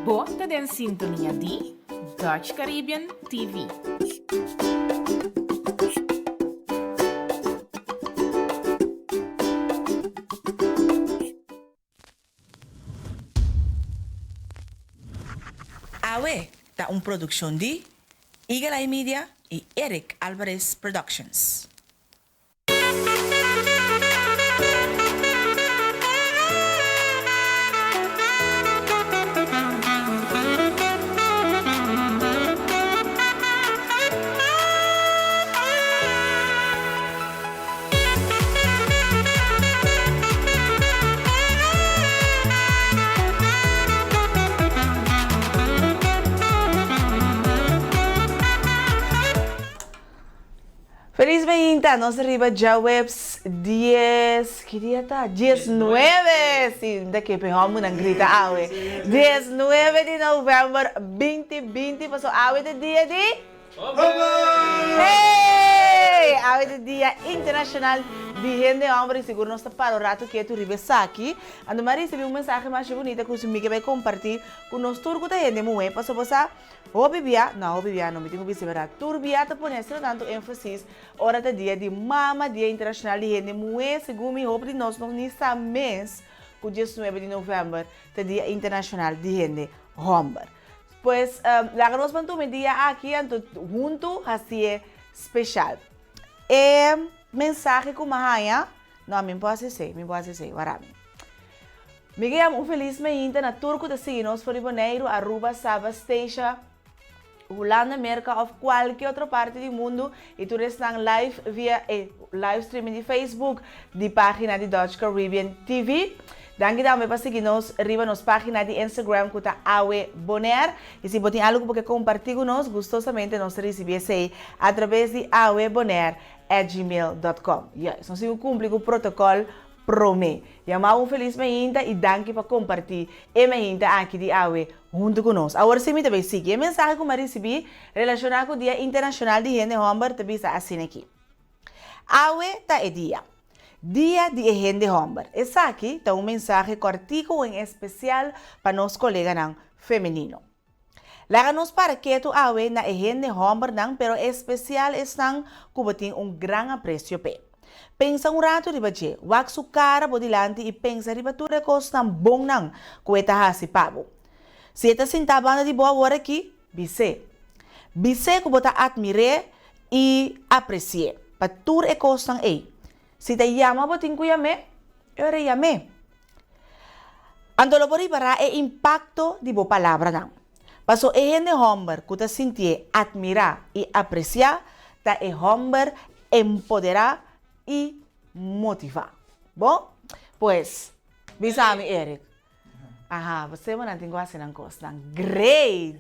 Bota en sintonía de Dutch Caribbean TV. AWE da una producción de Eagle Eye Media y Eric Alvarez Productions. Feliz 20, nos arriba ya webs 10, ¿qué día está? 19, sí, de que pegamos una grita, awe. 19 de noviembre 2020, pasó awe de día de... Hey! Awe de Dia Internacional de Gente Hombre, seguro não está para o rato que tu revesa aqui. Ando Maria recebi mensagem mais bonita que o senhor vai compartilhar com nós turco da gente moe. Passou passar o bebia, não me tenho visto verdade. Turbia tá ponendo tanto ênfase hora da dia de Mama Dia Internacional de Gente moe, segundo me roupa de nós não nessa mês, o 19 de novembro, da Dia Internacional de Gente Hombre. Pues la que nos mandó un día aquí junto así es especial. Mensaje como haya, no me puedo hacer, varami. Me llamo felizmente na turco de signos por Iboneiro, Aruba, Saba, Station, Holanda, América ou qualquer outra parte do mundo e tu estás live via live streaming de Facebook, de página de Dutch Caribbean TV. Danke também para seguir-nos arriba nas páginas de Instagram que está Awe Bonaire. E se você tem algo para compartilhar conosco, gostosamente nós recebemos aí através de awebonaire@gmail.com. Yes, nós cumprimos o protocolo PROME. Chamamos felizmente e danke para compartilhar e me aqui de Awe junto conosco. Agora se me também siga. A mensagem que eu recebi relacionada com o Dia Internacional de Gente Hombre também está assim aqui. Awe está é Dia de Gente Hombre. Essa aqui está mensagem cortico em especial para nós colegas feminino. Láganos para que tu awe na Gente Hombre pero especial estão que tem gran aprecio pe. Pensa rato riba je, wak su cara bodilante e pensa riba tu recos nang bom nang kueta hasi pabo. Se eta sintabana di boa hora aqui, bise. Bise que bota admire e aprecie. Patur recos nang ei. Si te llama botin kuyame, eu llame. Andolo por para e impacto de bo palavra não. Paso e gente hombre que te sentie admirar e apreciar, ta e hombre empoderar e motivar. Bom? Pues, bisami Eric. Aha, você não tem quase não costa. Great.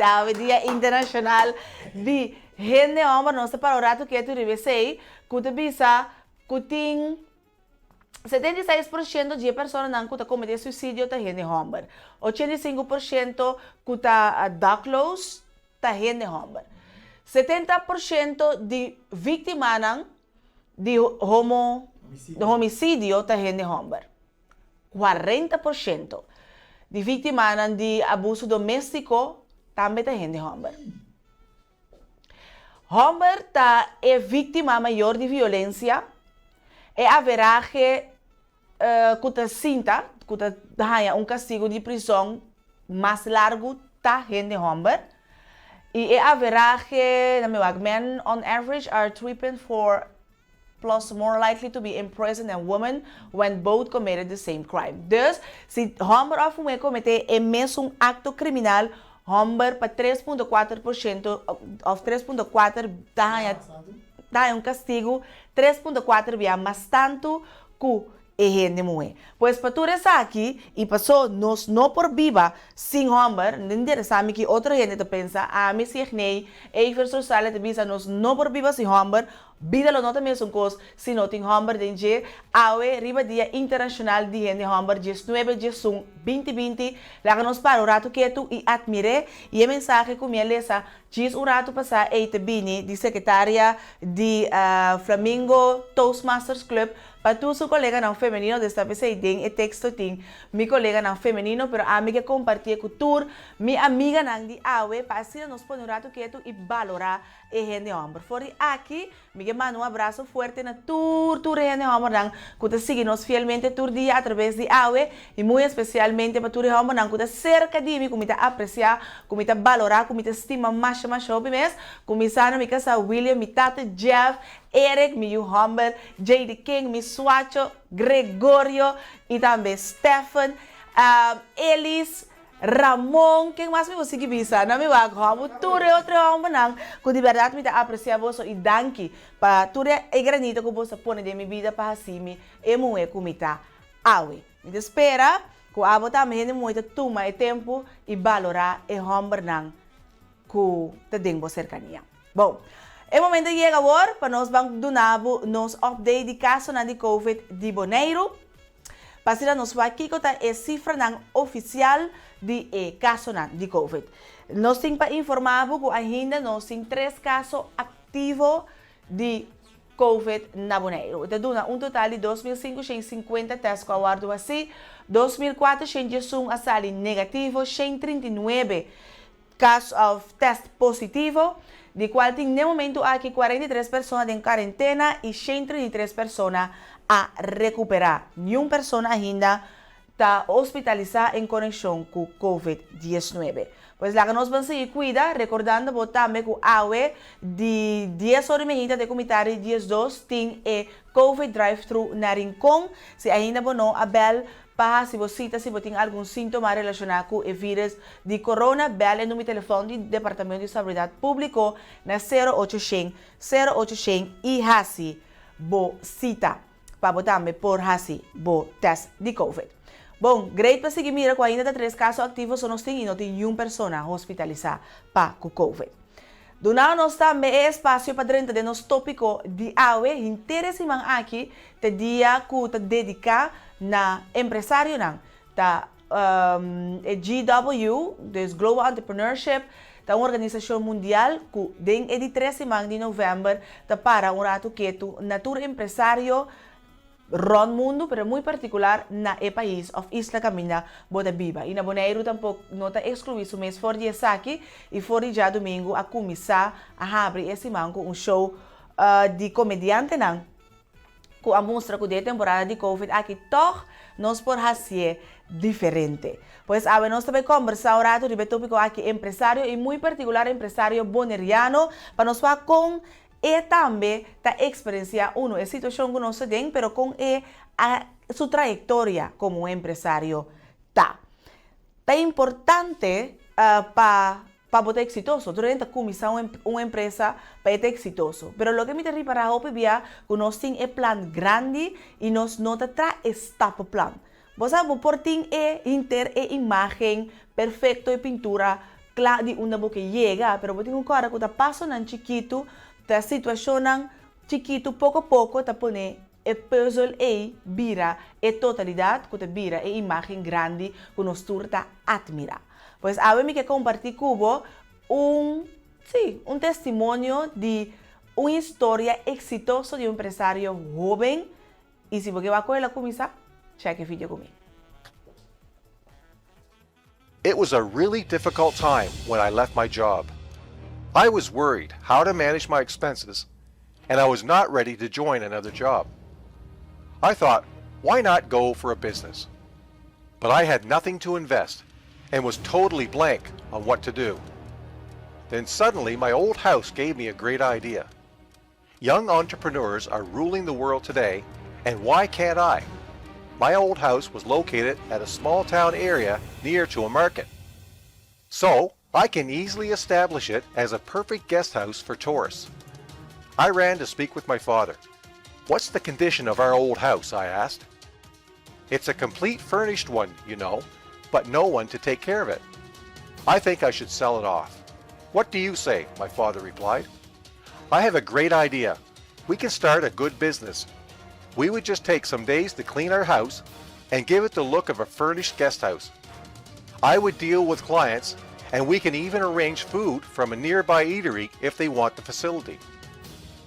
A Dia Internacional de Gente Hombre, não se para o rato que tu revesei, que tu bisa que tem 76% de pessoas que cometem suicídio da gente hombre. 85% que está doclos da gente hombre. 70% de vítimas de homicídio da gente hombre. 40% de vítimas de abuso doméstico também da gente hombre. Hombre é vítima maior de violência. Haverá que te sinta que te castigo de prisão mais largo da gente hombre. E haverá que, men on average are 3.4 plus more likely to be imprisoned than women when both committed the same crime. Dus, se hombre ou mulher cometer o mesmo acto criminal, hombre para 3.4% of 3.4 dá castigo 3.4 via mais tanto que e gente mulher. Pois para tu essa aqui e passou nós não por viva sem hombre, não sabe que outra gente pensa, me se nem, e social te bisa nós não por viva sem hombre, Vida lo nota mesmo cos se não tem Hamburg denje awe riba dia internacional de gente Hamburg 19 de 2020 lá nos para o rato que tu e admire e a mensagem que me lesa diz o rato passar eite bini de secretária de Flamingo Toastmasters Club para tu su colega não feminino desta vez aí tem e texto tem mi colega não feminino pero amiga compartilha cultura mi amiga não de awe para assim nos põe o rato que tu e valorar e gente Hamburg for aqui me mando um abraço forte na tour gente Hamburg que te sigue nos fielmente tour dia através de AWE e muito especialmente para tour Hamburg que te cerca de mim que te apreciar que te valorar que te estima mais hobby mes começando mi casa William mi tata Jeff Eric mi Hamburg J.D. King mi Suacho Gregorio e também Stefan Elis Ramon, quem mais me você que visa? Não me vai como tudo outro homem não. Com de verdade me dá apreciar você e danke para tudo é granito que você põe de minha vida para assim e muito comita. Awe. Me espera que a você também muito toma tempo e valorar e homem não que te dengo cercania. Bom, é momento de chegar agora para nós vamos donar nos update de caso na de COVID de Bonaire. Para nos vai aqui contar a cifra oficial de caso de COVID. Nós temos para informar que ainda nós temos 3 casos ativos de COVID na Bonaire. Então, total de 2.550 testes com a guarda assim, 2.401 a sali negativo, 139 casos de teste positivo, de qual tem no momento aqui 43 pessoas em quarentena e 133 pessoas a recuperar. Nenhuma pessoa ainda está hospitalizada em conexão com COVID-19. Pois lá que nós vamos seguir cuidar, recordando também que a AWE de 10 horas e meia de comitário dias 2 tem COVID drive-thru na Rincón. Se ainda não, a bel para se você tem algum sintoma relacionado com o vírus de corona, bel no meu telefone do Departamento de Saúde Pública na 0800 e hasi bo cita para botar por hasi bo test de COVID. Bom, great para seguir mira, com ainda 3 casos ativos, só nós temos e não tem nenhuma pessoa hospitalizada para o COVID. Do nada nós também espaço para dentro de nosso tópico de AWE, interessante aqui, te dia que te dedicar na empresário não, tá GW, des Global Entrepreneurship, tá uma organização mundial que den de 13 de novembro tá para um rato quieto, natura empresário ron mundo, pero muito particular na país of Isla Camina Boda Biba. E na Bonaire tampouco nota excluir o mês for de aqui e for já domingo a começar a abrir esse manco um show de comediante não. Com a mostra que de temporada de COVID aqui toch nós por fazer diferente. Pois a nós também conversar um rato de tópico aqui empresário e muito particular empresário boneriano para nós falar com e também a experiência a situação que nós temos, pero com a sua trajetória como empresário tá. É importante para botar exitoso. Durante começar uma empresa para ser exitoso. Pero lo que me te para hope via que nós temos plan grande e nós não tra step plan. Você sabe por tem inter imagem perfeito e pintura claro de uma boca chega, pero botem um cara que tá passo nan chiquito a situação chiquito, pouco a pouco, tá pone e puzzle e vira e totalidade, que vira e imagem grande que nós turta admira. Pois a mim que compartilhar com um testemunho de uma história exitosa de um empresário jovem. E se você vai com ela começar, cheque o vídeo comigo. It was a really difficult time when I left my job. I was worried how to manage my expenses, and I was not ready to join another job. I thought, why not go for a business? But I had nothing to invest and was totally blank on what to do. Then suddenly my old house gave me a great idea. Young entrepreneurs are ruling the world today, and why can't I? My old house was located at a small town area near to a market. So, I can easily establish it as a perfect guest house for tourists. I ran to speak with my father. What's the condition of our old house? I asked. It's a complete furnished one, you know, but no one to take care of it. I think I should sell it off. What do you say? My father replied. I have a great idea. we can start a good business. We would just take some days to clean our house and give it the look of a furnished guest house. I would deal with clients, and we can even arrange food from a nearby eatery if they want the facility.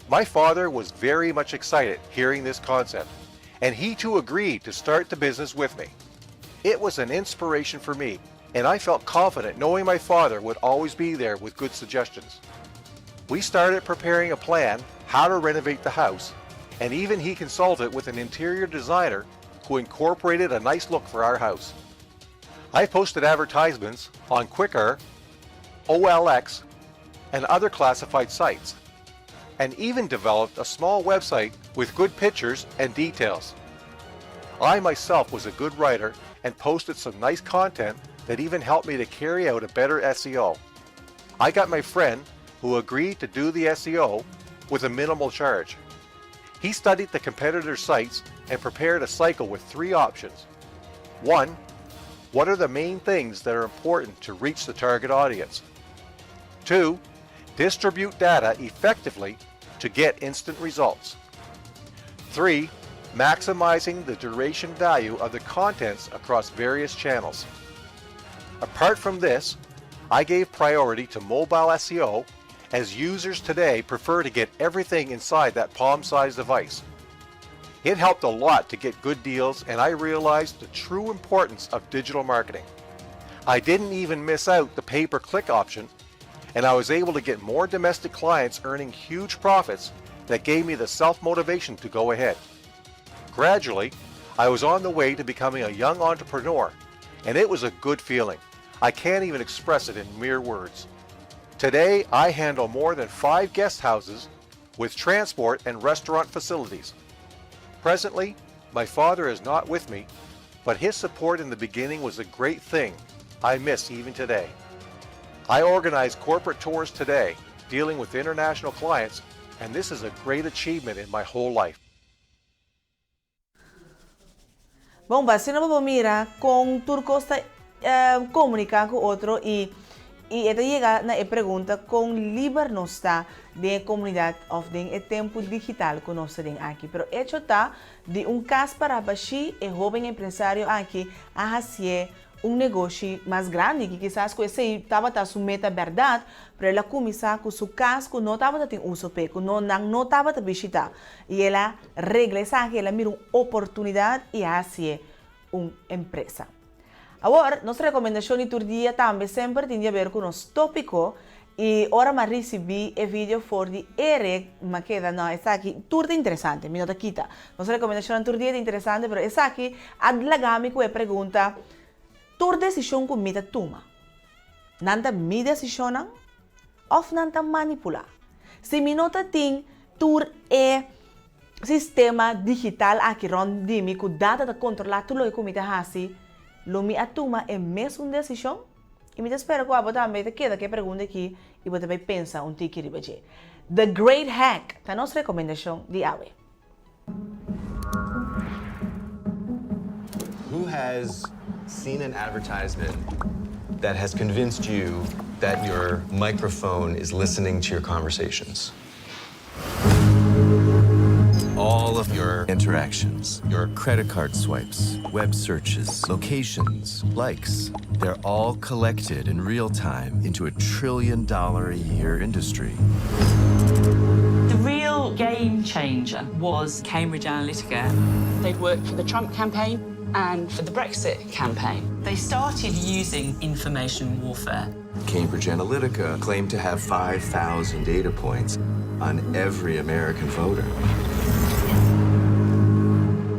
My father was very much excited hearing this concept, and he too agreed to start the business with me. It was an inspiration for me, and I felt confident knowing my father would always be there with good suggestions. We started preparing a plan how to renovate the house, and even he consulted with an interior designer who incorporated a nice look for our house. I posted advertisements on Quikr, OLX, and other classified sites, and even developed a small website with good pictures and details. I myself was a good writer and posted some nice content that even helped me to carry out a better SEO. I got my friend who agreed to do the SEO with a minimal charge. He studied the competitor sites and prepared a cycle with 3 options. 1. What are the main things that are important to reach the target audience? 2. Distribute data effectively to get instant results. 3. Maximizing the duration value of the contents across various channels. Apart from this, I gave priority to mobile SEO, as users today prefer to get everything inside that palm-sized device. It helped a lot to get good deals, and I realized the true importance of digital marketing. I didn't even miss out the pay-per-click option, and I was able to get more domestic clients earning huge profits that gave me the self-motivation to go ahead. Gradually, I was on the way to becoming a young entrepreneur, and it was a good feeling. I can't even express it in mere words. Today, I handle more than 5 guest houses with transport and restaurant facilities. Presently, my father is not with me, but his support in the beginning was a great thing I miss even today. I organize corporate tours today, dealing with international clients, and this is a great achievement in my whole life. Bom, basi na po mira kung turco está comunicando com outro e esta chega na pergunta com liber não está de comunidade of de tempo digital que nós temos aqui. Pero hecho está de caso para baixi e jovem empresário aqui a fazer negócio mais grande que quizás com esse estava a sua meta verdade, para ela começar com seu caso que não estava a ter uso que não estava a visitar e ela regressa que ela mira uma oportunidade e fazer uma empresa. Agora, nossa recomendação de dia também sempre tem a ver com o nosso tópico e ora mais recebi o vídeo for de Eric Maqueda, não, essa aqui tudo interessante, me nota aqui. Nossa recomendação de dia é interessante, mas essa aqui adlagami com a pergunta tur decisão que me toma. Nanta me decisão ou nanta manipular. Se me nota tem tur sistema digital aqui ronde me que data de controlar tudo o que me faz. Lo me atuma é mesmo uma decisão? E me espero que você também queda que pergunta aqui e você também pensa tiki ribaje. The Great Hack, tá nossa recomendação de hoje. Who has seen an advertisement that has convinced you that your microphone is listening to your conversations? All of your interactions, your credit card swipes, web searches, locations, likes, they're all collected in real time into a $1 trillion a year industry. The real game changer was Cambridge Analytica. They'd worked for the Trump campaign and for the Brexit campaign. They started using information warfare. Cambridge Analytica claimed to have 5,000 data points on every American voter.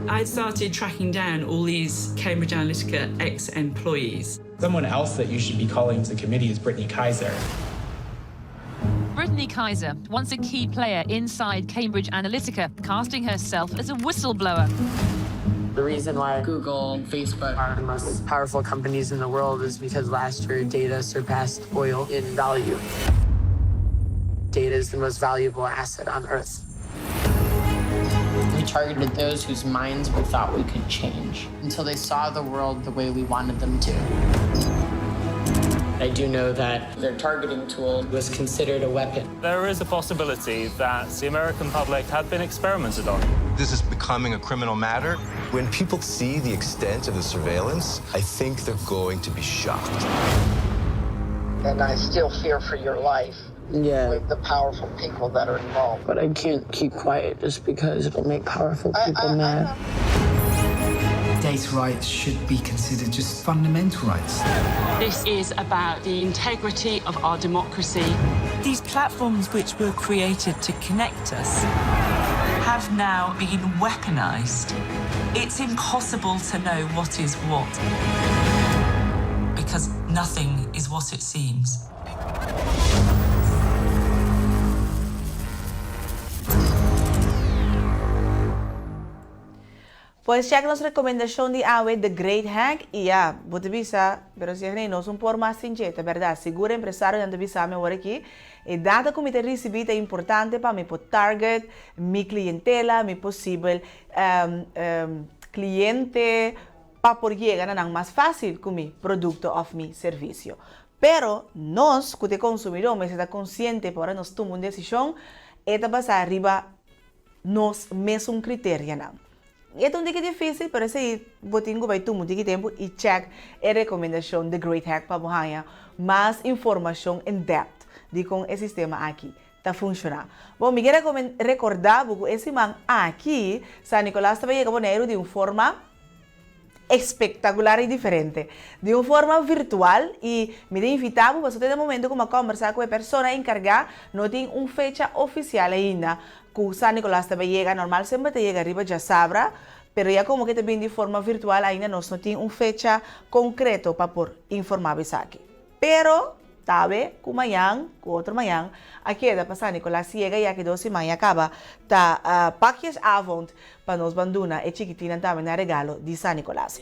I started tracking down all these Cambridge Analytica ex-employees. Someone else that you should be calling to the committee is Brittany Kaiser. Brittany Kaiser, once a key player inside Cambridge Analytica, casting herself as a whistleblower. The reason why Google and Facebook are the most powerful companies in the world is because last year data surpassed oil in value. Data is the most valuable asset on Earth. We targeted those whose minds we thought we could change until they saw the world the way we wanted them to. I do know that their targeting tool was considered a weapon. There is a possibility that the American public had been experimented on. This is becoming a criminal matter. When people see the extent of the surveillance, I think they're going to be shocked. And I still fear for your life. Yeah. With the powerful people that are involved. But I can't keep quiet just because it'll make powerful people mad. Data rights should be considered just fundamental rights. This is about the integrity of our democracy. These platforms which were created to connect us have now been weaponized. It's impossible to know what is what, because nothing is what it seems. Pues check nuestra recomendación de AWE, The Great Hack, y ya, vos te visa, pero si no es un por más sincheta, ¿verdad? Seguro empresario donde visa me voy aquí. El data que me te recibí es importante para mi target, mi clientela, mi posible cliente, para por llegar a más fácil con mi producto o mi servicio. Pero nos, que te consumidor, me está consciente para nos tomar una decisión, esta pasa arriba nos mesmo criterio, ¿no? É um dia difícil, pero esse botinho vai tomar muito tempo e check a recomendação de Great Hack para você mais informação em depth de como esse sistema aqui está funcionando. Bom, me quero recordar que esse man aqui, San Nicolás estava chegando de uma forma espectacular e diferente, de uma forma virtual e me invitava para todo momento como conversar com a pessoa encarregada, não tem uma fecha oficial ainda. Que San Nicolás também chega, normal sempre te chega arriba já sabrá, pero já como que também de forma virtual ainda nós não tem uma fecha concreta para por informar isso aqui. Pero sabe que amanhã, que outro amanhã, aqui da para San Nicolás chega e aqui 12 manhã acaba tá pakjes avond para nós banduna e chiquitina também na regalo de San Nicolás.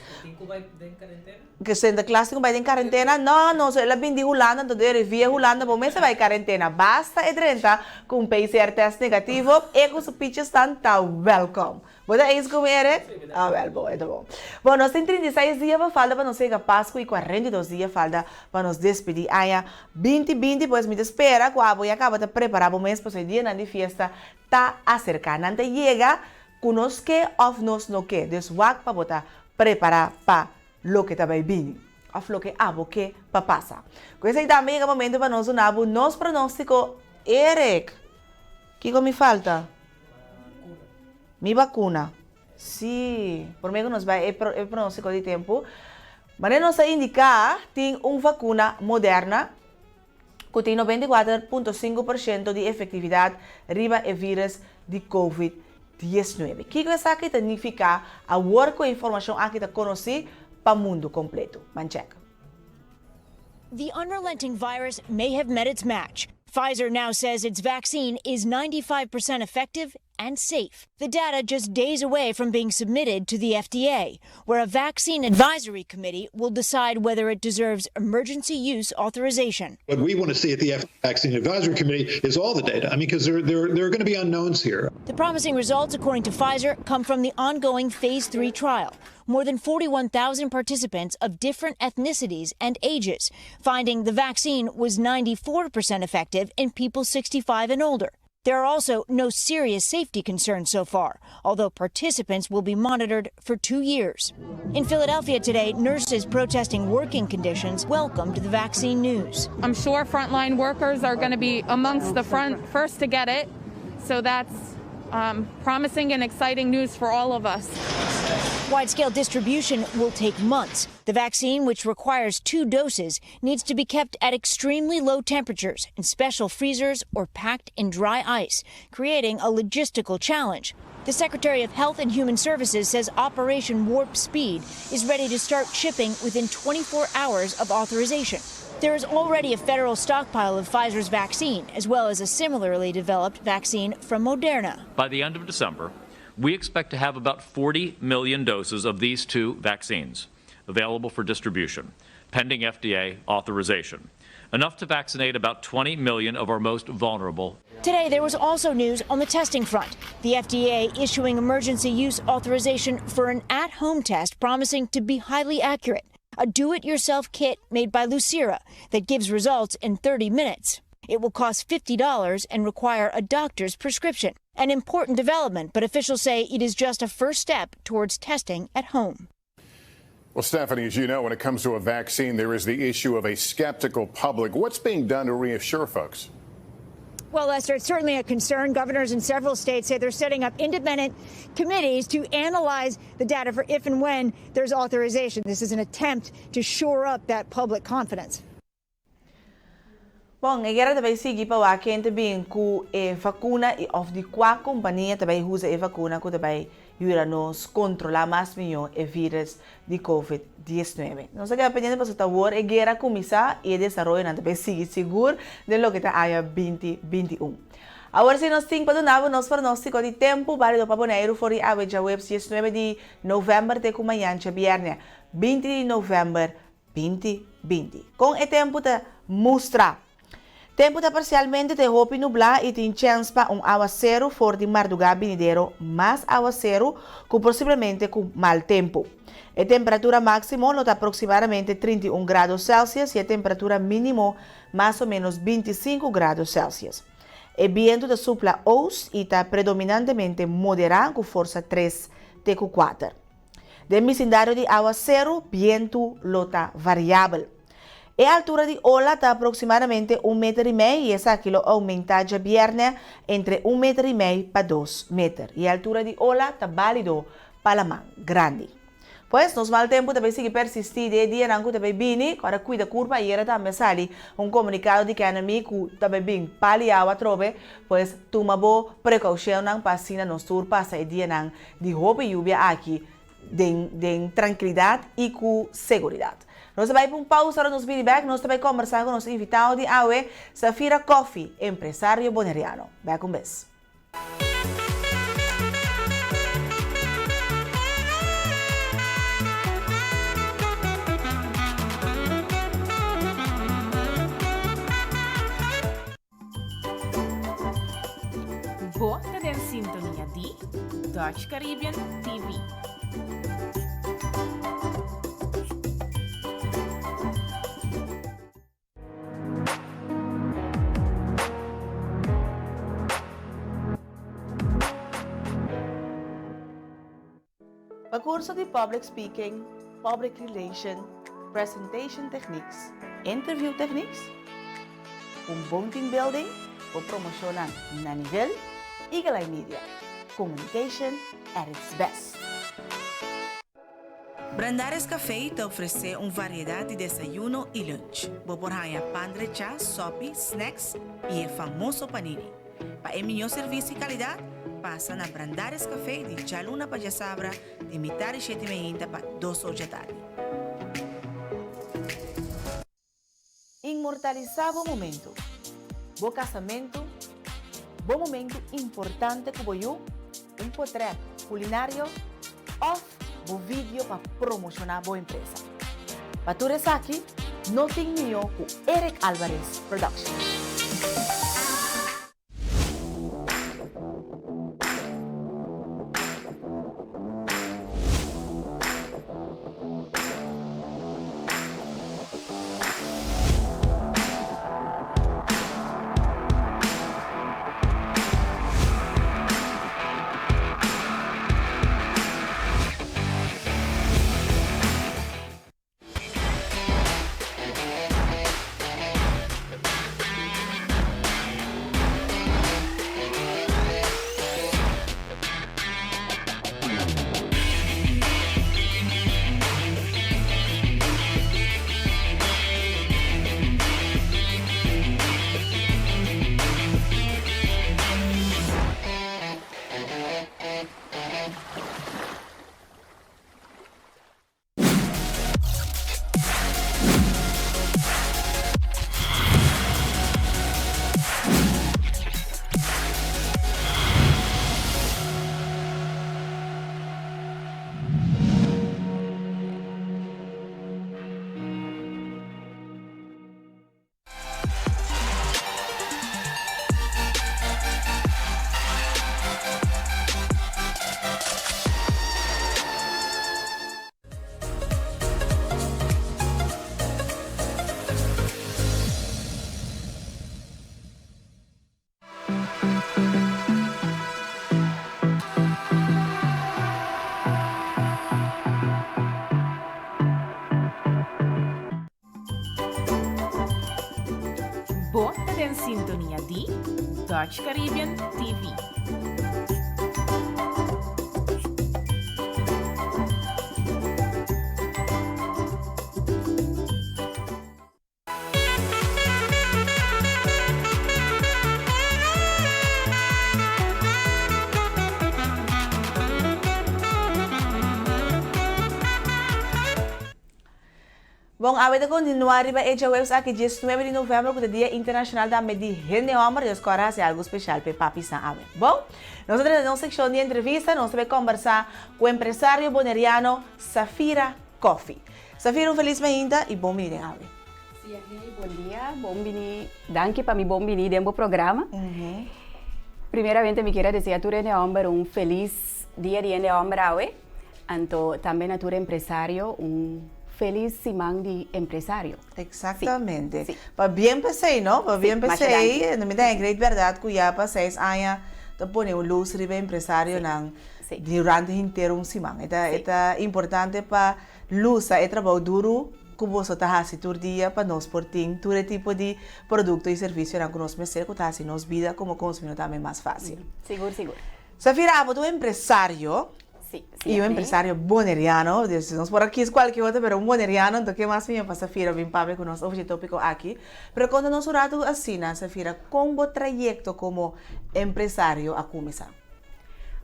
Que sendo classe que vai em quarentena, não, ela vem de Holanda, então ele via Holanda, bom, mas vai em quarentena, basta e 30 com PCR test negativo e com os pitches estão welcome. Você é isso como é? Ah, well, bom, é bom. Bom, nós temos 36 dias para falta para nós chegar a Páscoa e 42 dias falta para nos despedir. Aí, 2020, pois me espera, quando eu acabo de preparar o mês, pois o dia de festa está acercando. Antes chega, conosco ou nós não quer, deswag para botar preparar para lo que está vindo, ou lo que abo que para passar. Com esse também é o momento para nós unir nosso pronóstico. Eric, o que me falta? Mi vacuna. Sim, por meio que nos vai o pronóstico de tempo. Mas nos indica tem uma vacuna moderna que tem 94,5% de efetividade riba o vírus de COVID-19. O que isso aqui significa? A work com a informação aqui está conhecida para o mundo completo. Mancheca. The unrelenting virus may have met its match. Pfizer now says its vaccine is 95% effective and safe. The data just days away from being submitted to the FDA, where a vaccine advisory committee will decide whether it deserves emergency use authorization. What we want to see at the Vaccine Advisory Committee is all the data. I mean, because there are going to be unknowns here. The promising results, according to Pfizer, come from the ongoing Phase 3 trial. More than 41,000 participants of different ethnicities and ages, finding the vaccine was 94% effective in people 65 and older. There are also no serious safety concerns so far, although participants will be monitored for 2 years. In Philadelphia today, nurses protesting working conditions welcomed the vaccine news. I'm sure frontline workers are going to be amongst the first to get it, so that's promising and exciting news for all of us. Wide-scale distribution will take months. The vaccine, which requires 2 doses, needs to be kept at extremely low temperatures in special freezers or packed in dry ice, creating a logistical challenge. The Secretary of Health and Human Services says Operation Warp Speed is ready to start shipping within 24 hours of authorization. There is already a federal stockpile of Pfizer's vaccine, as well as a similarly developed vaccine from Moderna. By the end of December, we expect to have about 40 million doses of these 2 vaccines available for distribution, pending FDA authorization, enough to vaccinate about 20 million of our most vulnerable. Today, there was also news on the testing front. The FDA issuing emergency use authorization for an at-home test promising to be highly accurate. a do-it-yourself kit made by Lucira that gives results in 30 minutes. It will cost $50 and require a doctor's prescription. An important development, but officials say it is just a first step towards testing at home. Well, Stephanie, as you know, when it comes to a vaccine, there is the issue of a skeptical public. What's being done to reassure folks? Well, Lester, it's certainly a concern. Governors in several states say they're setting up independent committees to analyze the data for if and when there's authorization. This is an attempt to shore up that public confidence. Bom, agora também seguir para o quente bem com a vacuna e of de qual companhia também usa a vacuna que também ajuda nos controlar mais melhor o vírus de COVID-19. Nós estamos pendendo para o favor agora começar e desenvolver também seguir seguro de lo que está aí 2021. Agora se nós temos para donar nos pronóstico de tempo válido para poner for a web 19 de novembro de amanhã viernes 20 de novembro 2020. Com o tempo de mostrar tempo está parcialmente de roupa nublado e tem chance para aguacero for de madrugada venidero, mais aguacero que possivelmente com mau tempo. A temperatura máxima está aproximadamente 31 graus Celsius e a temperatura mínima mais ou menos 25 graus Celsius. O vento de sopla oeste e está predominantemente moderado com força 3 de 4. De vecindário de aguacero, vento está variável. A altura de ola está aproximadamente 1,5 metros e essa aqui aumenta já viernes entre 1,5 metros para 2 metros. E a altura de ola está válido para a mão grande. Pois, nos mal tempo também se persistir de dia não também bem, agora cuida curva e era também sali comunicado de que a amigo também bem paliava trobe, pois toma boa precaução não passina nos tour passa dia não de roupa e lluvia aqui de tranquilidade e com segurança. Nós vamos para uma pausa, nos back, nós também conversar com o nosso invitado de AUE, Safira Coffee, empresário boneriano. Back um beijo. Você em sintonia de Dutch Caribbean TV. O curso de Public Speaking, Public Relation, Presentation Techniques, Interview Techniques, bom team building, o promocionar na nível e media. Communication at its best. Brandares Café te oferece uma variedade de desayuno e lunch. Boborhaya pan de chá, sopi, snacks e o famoso panini. Para melhor serviço e qualidade, passa na Brandares Café de Chaluna para Sabra de metade 7h30 para 2 horas da tarde. Inmortalizar bom momento. Bom casamento. Bom momento importante que voy portrait culinário ou bom vídeo para promocionar boa empresa. Para tu aqui, não tem melhor com Eric Alvarez Productions. Bota en sintonía de Dutch Caribbean TV. Bom, a de continuar riba hecha webs aqui 19 de novembro, que é o Dia Internacional da Medicina de Homem, e agora é algo especial para Papi San Awe. Bom, nós temos na secção de entrevista, nós vamos conversar com o empresário boneriano Safira Coffee. Safira, feliz manhã e bom dia, Awe. Bom dia, bom dia. Danke para bom dia dentro do programa. Primeiramente, me quero dizer a tu homem feliz dia de homem, Awe. Então, também a tu empresário feliz semana de empresário. Exactamente. Sí. Para bien pensei, ¿no? Para bien Sí, pensei, não me dá great verdade que já para 6 anos te põe luz riba empresário durante inteiro semana. É importante para luz é trabalho duro que você está fazendo todo dia para nós portar todo tipo de produto e serviço que nós merecemos que está nos vida como consumidor também mais fácil. Seguro, seguro. Safira, tu empresário. Sí, y un empresario boneriano, decimos por aquí es cualquier otro, pero un boneriano, entonces ¿qué más me pasa, Safira? Bien, Pablo, con los objetos tópicos aquí. Pero cuando nos rato así, Safira, ¿cómo trayecto como empresario a comenzar?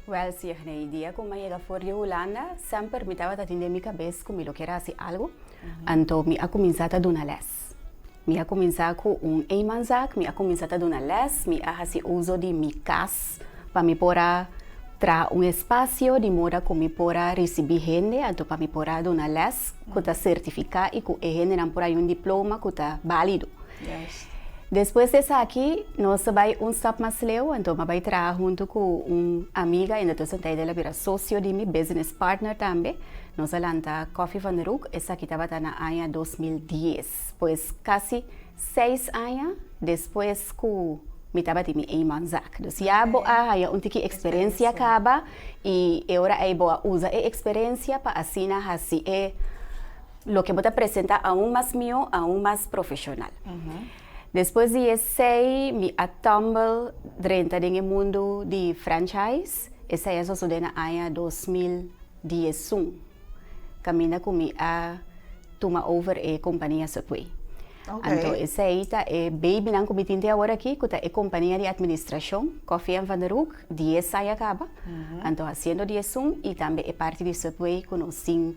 Well, si na idea como llega fuera de Holanda, sempre me estava atendendo minha cabeça como eu queria fazer algo, então me a começar a dar uma les. Me a começar com eenmanzaak, me a começar a dar uma les, me a fazer uso de minha casa para me pôr tra espaço de modo que me possa receber gente, então para me poder dar uma les, que está certificada e que a gente não por aí diploma que está válido. Yes. Depois dessa aqui, nós vamos step mais leu, então eu vou trabalhar junto com amiga, e então ela vira sócio de meu business partner também. Nós lançamos Coffee van der Hoek, essa aqui estava na ano 2010, pois quase 6 anos depois que me estava de eenmanzaak. Dus ja, boa, een tikkie experiência acaba e agora eu vou usar a experiência para assim fazer lo que vou apresentar aún mais meu, aún mais profissional. Depois de esse, me atumble dentro do mundo de franchise. Essa é só na ano 2011. Caminha comigo a tomar over a companhia Subway. Okay. Então, essa aí é baby não comitente agora aqui, que é a companhia de administração, Coffee van der Hoek, 10 anos acaba. Então, fazendo 10 e também é parte de Subway, que nós sim,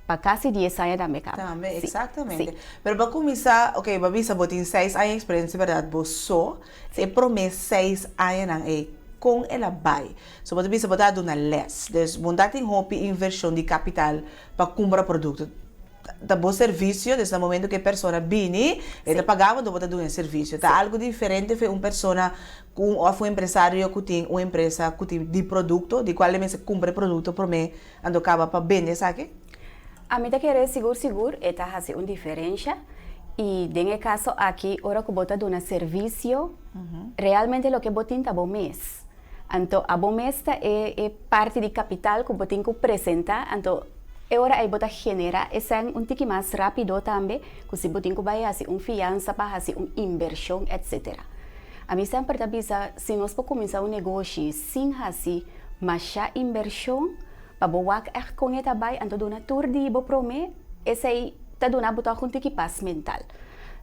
para quase 10 anos também acaba. Também, Sí, exatamente. sí. Pero para começar, ok, para você botar 6 anos de experiência, verdade, você é promete 6 anos com ela vai. So, você botar uma les. Dus, você tem hobby inversão de capital para comprar produto. Da bom serviço, desde o momento que a pessoa vem, ele pagava do botar um serviço. Tá algo diferente foi uma pessoa com ou um empresário que tem uma empresa que tem de produto, de qual ele compra produto para mim, ando acaba para vender, sabe? A mim tá querer seguro, está fazendo uma diferença. E nesse caso aqui, hora que bota um serviço, realmente o que botin tá bom mês. Então, a bom mês é parte de capital que botin que apresentar, então agora eu vou generar esse tique mais rápido também, que se botin que vai fazer fiança para fazer inversão, etc. A mim sempre tá bisa, se nós podemos começar negócio sem fazer mais inversão, para boa com ele também, então dona tour de bo prome, esse aí tá dona botar um tique paz mental.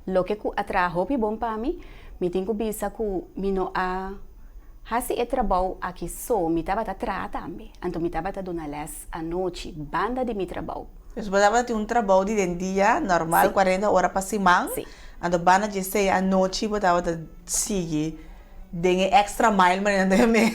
Lo que ku atraho pi bom para mim, me tenho bisa ku mino a hasi e trabalho aqui só, me tava trata também. Então me tava dona les a noite, banda de mi trabalho. Você botava ter trabalho de dia normal, 40 horas para semana. Então banda de sei a noite botava seguir den extra mile mas não me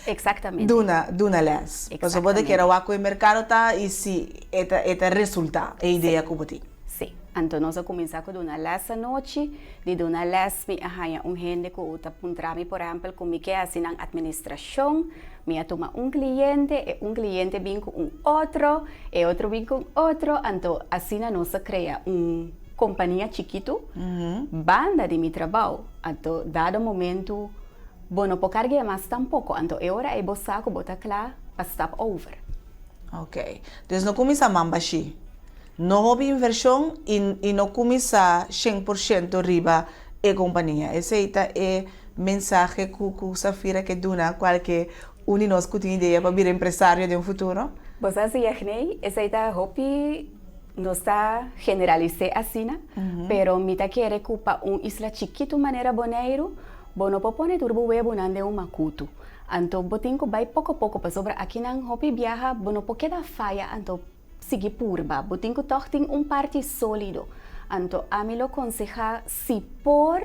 Exatamente. Duna les. Você pode que era o mercado tá e se eta resulta a ideia que você Sim. Então nós começamos com uma les à noite, de uma les me arranha gente que uta puntrami, por exemplo, como que assim na administração, me toma cliente, e cliente vem com outro, e outro vem com outro, então assim nós cria companhia chiquito, banda de mi trabalho, então dado momento, bom, não pode carregar mais tampouco, então agora eu vou saco botar claro para stop over. Ok. Então não começa mambashi. Não houve inversão e não começa 100% riba e companhia. Esse é mensagem que Safira que dona qualquer de nós que tem ideia para vir empresário de um futuro. Você assim, esse é hopi não está generalizado assim, pero mita quer culpa isla chiquito maneira boneiro, bono popone turbo web nande macuto. Anto botinko vai pouco a pouco para sobre aqui não hopi viaja, bono porque da falha, anto sigue purba, botinko toch tem parte sólido. Anto a mí lo aconseja si por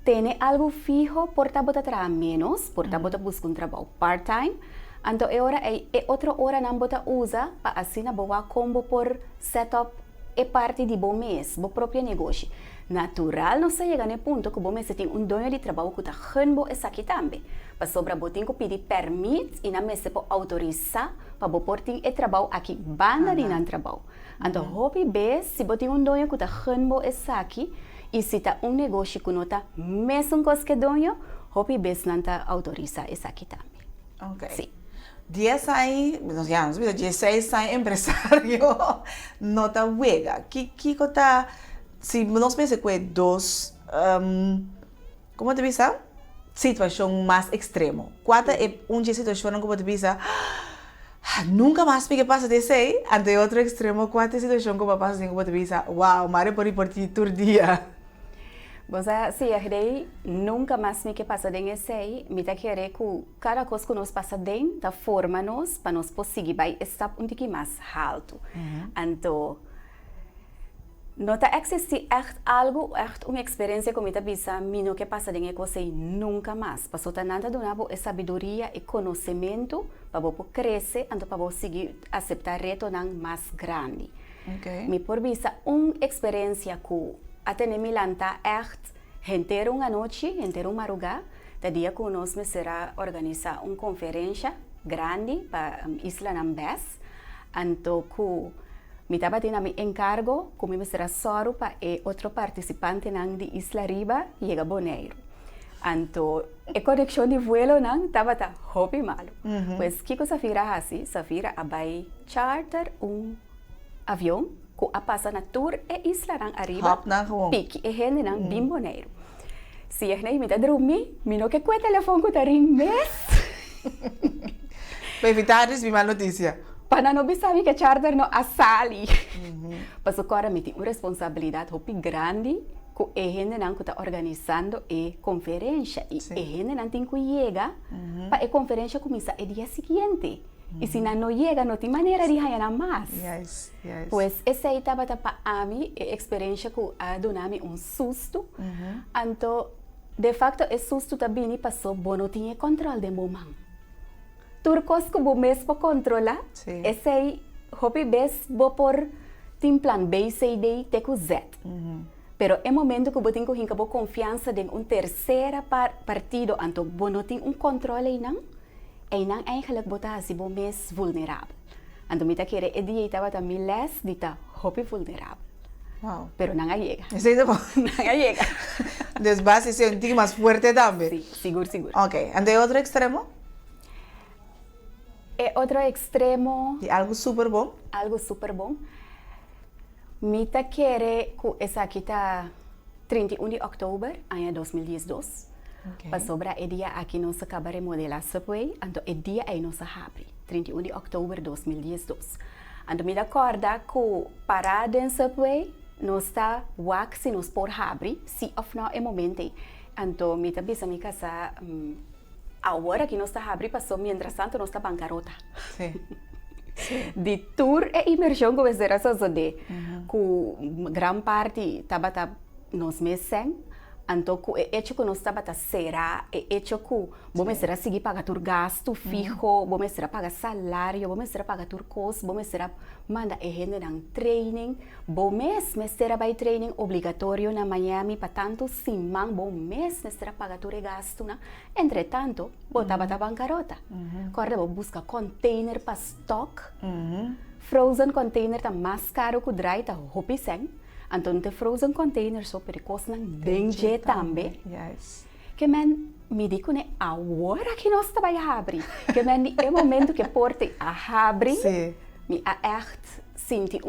tener algo fijo, por tabota tra menos, por tabota busca trabajo part-time. Anto ahora otra hora não bota usa para assim na boa combo por setup parte de bom mês, bo próprio negócio. Natural não se chega no ponto que bom mês tem dono de trabalho que tá ganbo essa aqui também. Para sobra botin que pedir permit e na mês se pode autorizar para bo portin trabalho aqui banda de nan trabalho. Anto hobby bes se botin dono que tá ganbo essa aqui e se tá negócio que não tá mesmo coisa que dono, hobby bes não tá autoriza essa aqui também. Okay. Sim. 10 anos, já nos 16 anos empresário, não está huega. Que está, se nós pensamos que é dois, como te diz, situação mais extrema. Quando é situação como te diz, nunca mais me passa desse aí, ante outro extremo, quando situação como passa como te diz, wow, mare por ti todo dia. Você se arrei nunca mais me que passa dentro esse aí, me tá querer que cada coisa que nós passa dentro, tá forma nós para nós conseguir vai estar que mais alto. Então, não tá existir algo, uma experiência como tá bisa, mino que passa dentro você nunca mais. Passou tá nada do nabo sabedoria e conhecimento para você crescer, então para você seguir aceitar reto não mais grande. Me por bisa experiência que até me lanta inteiro uma noite, inteiro madrugada, da dia que nós me será organizar uma conferência grande para Isla Nambes, então que me estava tendo me encargo, como me será soro para outro participante de Isla Riba chega Bonaire. Então, a conexão de vuelo não estava hobby malo. Pois que Safira assim, Safira vai charter avião que a passa na tour e isla nang arriba, pique e gente nang bimboneiro. Se a gente me dá dormir, me não que o telefone que tá ring mês. Para evitar receber má notícia. Para não saber que charter não assali. Mas agora me tem uma responsabilidade muito grande que a gente não está organizando a conferência e a gente não tem que chegar para a conferência começar no dia seguinte. E se não chega, não tem maneira de ganhar mais. Pois essa aí estava para mim, a experiência que deu-me susto. Então, de facto, esse susto também passou, bom, não tinha controle de momento. Turcos que o mesmo controlar, esse aí, hobby bes, vou por tem plan B, C, D, T, Q, Z. Pero é momento que eu tenho que ter confiança em terceira partido, então, bom, não tem controle não. En dan eigenlijk bota si bo mes vulnerable. Ando mita kere dia tava mi les dita hopi vulnerable. Wow. Pero nanga llega. Ese es nanga llega. Desbase se un más fuerte también. Sí, seguro. Okay. ¿Ande otro extremo? Otro extremo. ¿Y algo súper bom? Algo súper bom. Mita kere ku esa kita 31 de octubre, año 2012. Para sobra o dia aqui nós acaba de remodelar Subway, então o dia aí nós abre, 31 de outubro de 2012. Então me recorda que parada em Subway, nós está wax se nós por abrir, se ou não é momento. Então me também se me casa agora que nós está abre passou mientras tanto nós está bancarrota. De tour e imersão que você era só de, que grande parte estava nos meses. Então, o hecho que nós estamos a será, o hecho que vamos será seguir pagar o gasto fijo, vamos será pagar salário, vamos será pagar o custo, vamos será mandar a gente na training, vamos será vai training obrigatório na Miami para tanto simão, vamos será pagar o gasto na. Entretanto, botava a bancarrota. Agora vou buscar container para stock, frozen container tá mais caro que o dry tá hopiceng. Então, te frozen containers so perigosos nang dengue também. Que men me digo né agora que nós está vai abrir. Que men é momento que porte a abrir. Me echt senti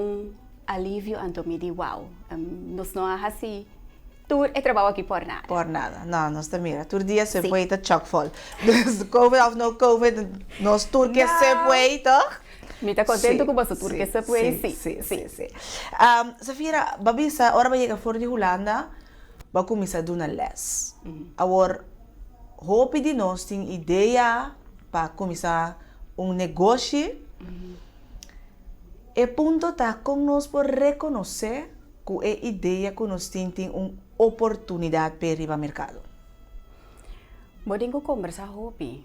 alívio, então me digo wow. Nós não há assim tour e trabalho aqui por nada. Por nada. Não, nós também. Todo dia se foi tá chock full. Covid ou no Covid, nós tour que se foi, toch? Me está contento com você tour que se foi, sim. Safira, babisa, ora vai chegar fora de Holanda, vai começar a dar uma les. Agora, hope de nós tem ideia para começar negócio. E ponto tá com nós por reconhecer que a ideia que nós temos tem uma oportunidade para ir ao mercado. Podemos conversar hopi.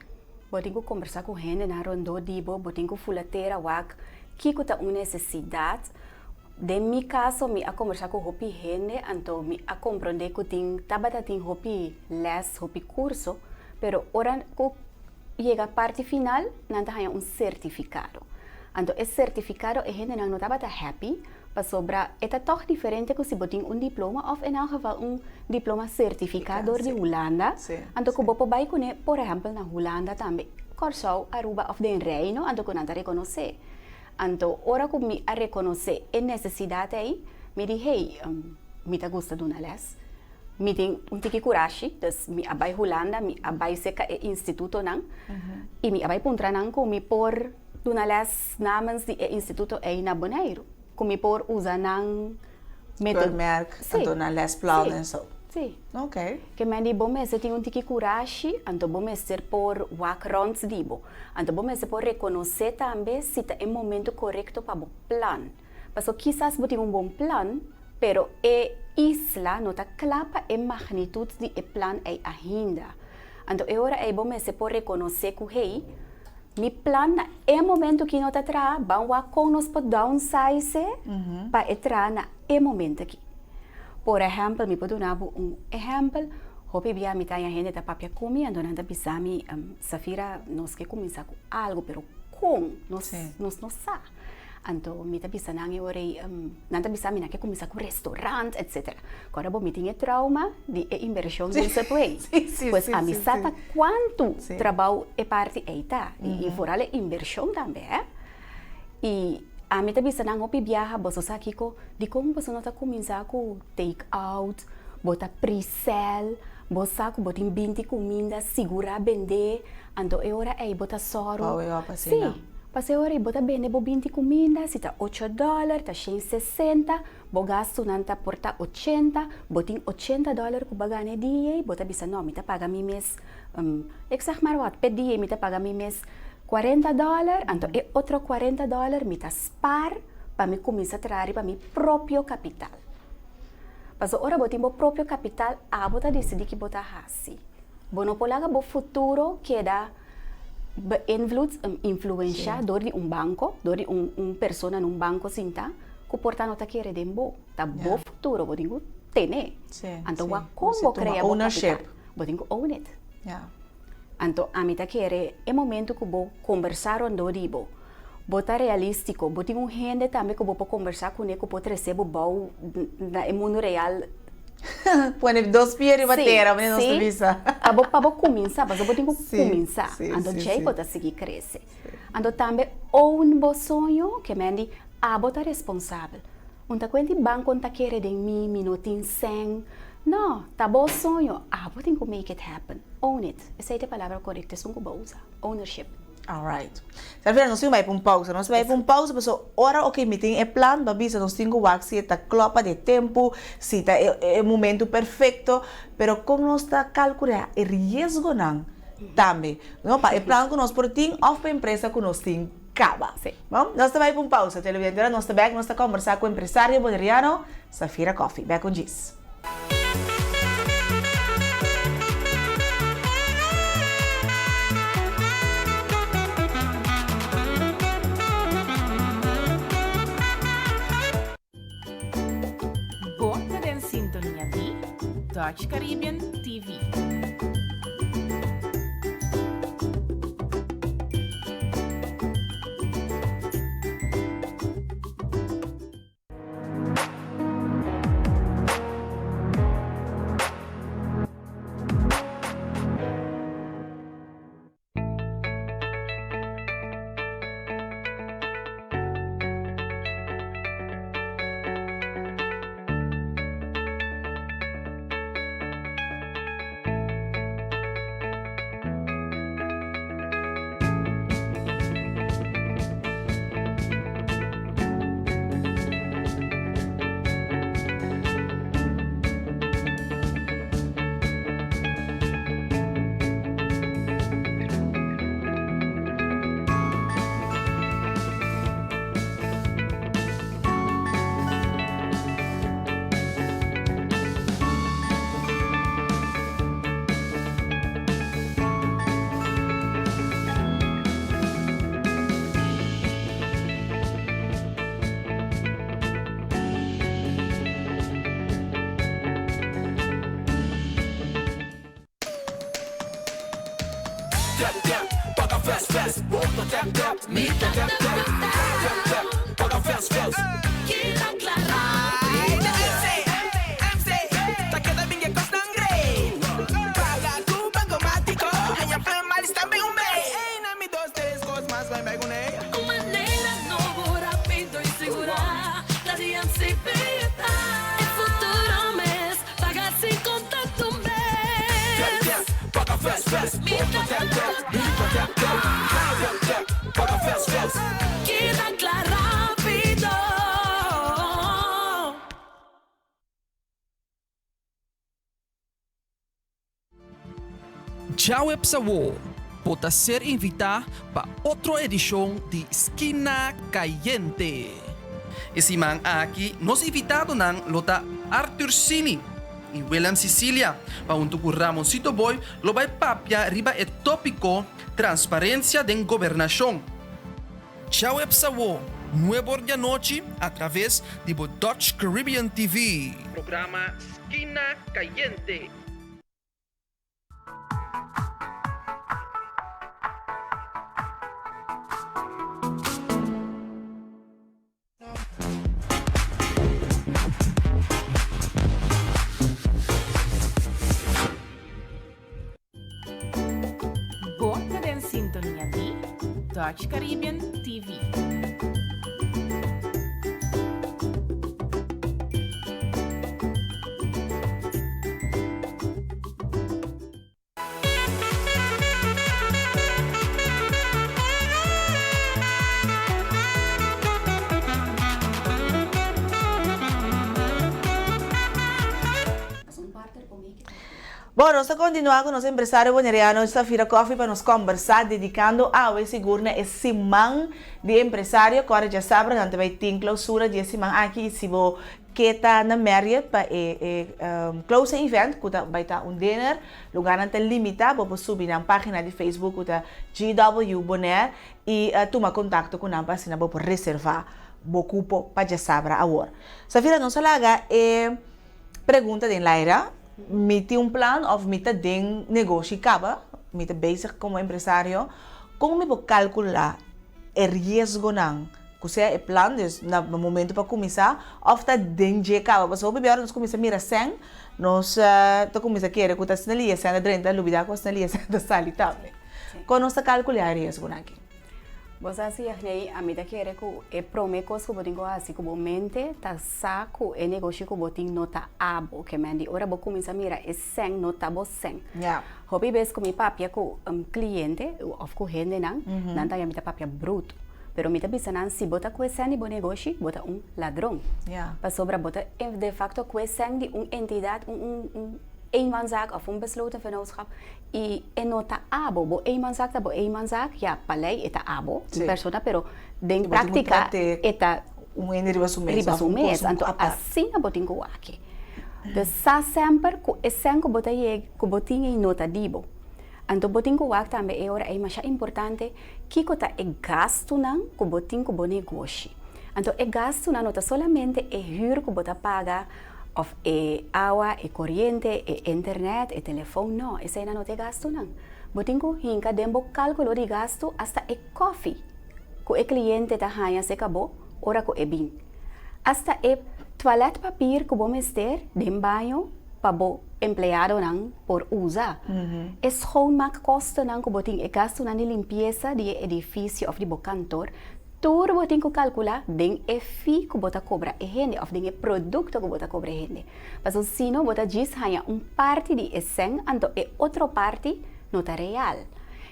Podemos conversar com gente na rondo dibo, podemos fulateira wak, que tá uma necessidade. De mi caso, me a conversar com hopi gente, então me a compreender que tem tabata tem hopi les, hopi curso, pero ora que chega a parte final, não tem certificado. Então esse certificado é gente não tabata happy, para sobra é toch diferente que se botem diploma ou em elk geval diploma certificado de Holanda. Então que você vai conhecer, por exemplo, na Holanda também, Corsau, Aruba ou de Reino, então que não reconhecer. Então, ora que me a reconhecer a necessidade aí, me diz, hey, me tá gosta de uma les, me tem tiki coragem, então me abai Holanda, me abai seca e instituto não, e me abai puntra não com me por de uma les namens de instituto aí na Bonaire, com me por usar não método merk, então na les plan e so. Sim. Ok. Que me diz, bom, você tem tiki coragem, então bom, ser por wak ronds dibo. Então, bom, você pode reconhecer também se está em momento correto para o plano. Porque quizás você tem bom plano, pero a isla não está clara a magnitude de plano ainda. Então, agora é bom você pode reconhecer que, hey, meu plano é momento que não está atrás, vamos com nós para downsize para entrar na momento aqui. Por exemplo, me pode dar exemplo. Hope bia mi tanya gente ta papia comi ando nanda bisami Safira nos que começar com algo pero com nos sa anto mi ta bisanang ore nanda bisami na que começar com restaurante etc. Agora bom mi tinha trauma de inversão de Subway. Pois a mi sata quanto trabalho é parte eita e fora a inversão também. E a mi ta bisanang hope biaha boso sakiko de como boso nota começar com take out, bota pre-sell, bosa ko botin binti comida, segura vender, ando e ora ei bota soro. Sim, passa ora e bota bene bo binti comida, se tá $8, tá $160, bo gasto nanta porta 80, botin $80 ku bagane dia, bota bisa no, mita paga mi mes, exag maar wat, per dia mita paga mi mes $40, ando e outro $40 mita spar, para mi começar a trazer para mi proprio capital. Mas ora botin bo próprio capital, a bota decidi que bota hasi. Bono polaga bo futuro que dá influência dori banco, dori persona num banco sinta, que porta nota que redembo, tá bo futuro botingo tene. Então wa como crea bo ownership, botingo own it. Então a mita quer é momento que bo conversaron dori bo. Bota realístico, botin gente também que vou conversar com ele, que pode receber bom no mundo real. Põe dois pés e bater, mas não se visa. Para começar, mas eu tenho que começar. Então, já pode seguir crescer. Então, também, um sonho que me diz, bota responsável. Então, quando o banco está querendo de mim, não tem 100, não, tá bom sonho, eu tenho que make it happen. Own it. Essa é a palavra correta, é uma usar. Ownership. Alright. Sabi nós vai para um pausa. Nós vai para um pausa, mas ora ok, meeting é plano, babisa nós temos que se está clopa de tempo, se está é momento perfeito, pero como nós está calcular o risco não também, não para é plano que nós por tem ou para empresa que nós tem caba. Bom, nós vai para um pausa. Televidente, nós está back, nós está conversar com o empresário boneriano Safira Coffee. Back on Gis. Dutch Caribbean TV. fast, fast. Bota tap, tap, mita tap, tap. Tap, tap, paga fast, fast. Kita clara. MC, ta queda bem que costa angre. Paga cuba automático. Hanya plan malis também bem. Ei, na mi 2, 3, cos mais vai me gunei. Com maneira nova, rápido e segura. Da DMC Pita. É futuro mês. Paga sem contato mês. Tap, tap, paga fast, fast. Bota tap, tap, mita tap, tap. Tap, tap, paga fast, fast. Kita clara rápido. Jawab Sawo pode ser invitar para outra edição de Esquina Caliente. Esse man aqui nos invitado nan lota Arthur Cini e William Sicilia para junto com Ramoncito Boy lo vai papia riba e tópico transparência de governação. Jawab Sawo, 9 da noite através de Dutch Caribbean TV. Programa Esquina Caliente. Bota en sintonia de Dutch Caribbean TV. Bom, nós vamos continuar com o nosso empresário boneriano esta feira coffee para nos conversar, dedicando a o seguro esse man de empresário, agora já sabe, não vai ter clausura de esse man aqui, se você que está na Marriott para closing event, que vai estar dinner, lugar não está limitado, você subir na página de Facebook da GW Bonaire e tomar contato com a página para reservar o cupo para já saber agora. Essa feira não se laga pergunta de Laira. Mite plan of mite den negócio acaba, mite bezig como empresário, como me vou calcular o risco não? Que é plan, dus no momento para começar, of tá den je acaba, mas o beber nós começa a mirar 100, nós tá começa a querer que tá se nalia 130, lubida com se nalia 100 sali também. Como nós tá calcular o risco não aqui? Você assim a medida que é que promekos que botinho assim que mente tá saco é negócio que botinho nota abo que mandi ora bo começa a mirar é 100 nota bo 100. Hobby vez com mi papia com cliente of com gente não tá a papia bruto. Pero mita bisa nan si bota com 100 bo negócio bota ladrão. Para sobra bota de facto com 100 de entidade eenmanszaak of besloten vennootschap en nota abo bo eenmanszaak ta bo eenmanszaak ja palei eta abo persona pero den práctica eta riba su mês anto assim a botingo aqui de sa sempre ku esenko botinha em nota dibo anto botingo wak também é ora é mais importante que kota é gasto nan ku botingo bo negócio anto é gasto nan nota solamente é huur ku bota paga of agua, corriente, internet, telefone, no, ese no te gasto nan. Botingo hinka dembo cálculo de gasto hasta coffee. Ko cliente ta hanya se acabou, ora ko bin. Hasta toilet papir ko bo mester, dem banho, pa bo empleado nan por usar. Schoonmaak kosten nan ko boting gasto nan de limpieza de edifício of de bo kantoor. Tudo botin ko calcula den fee ko bota cobra gente of den produto ko bota cobra gente. Mas sino bota diz hanya parte de esen anto outro parte nota real.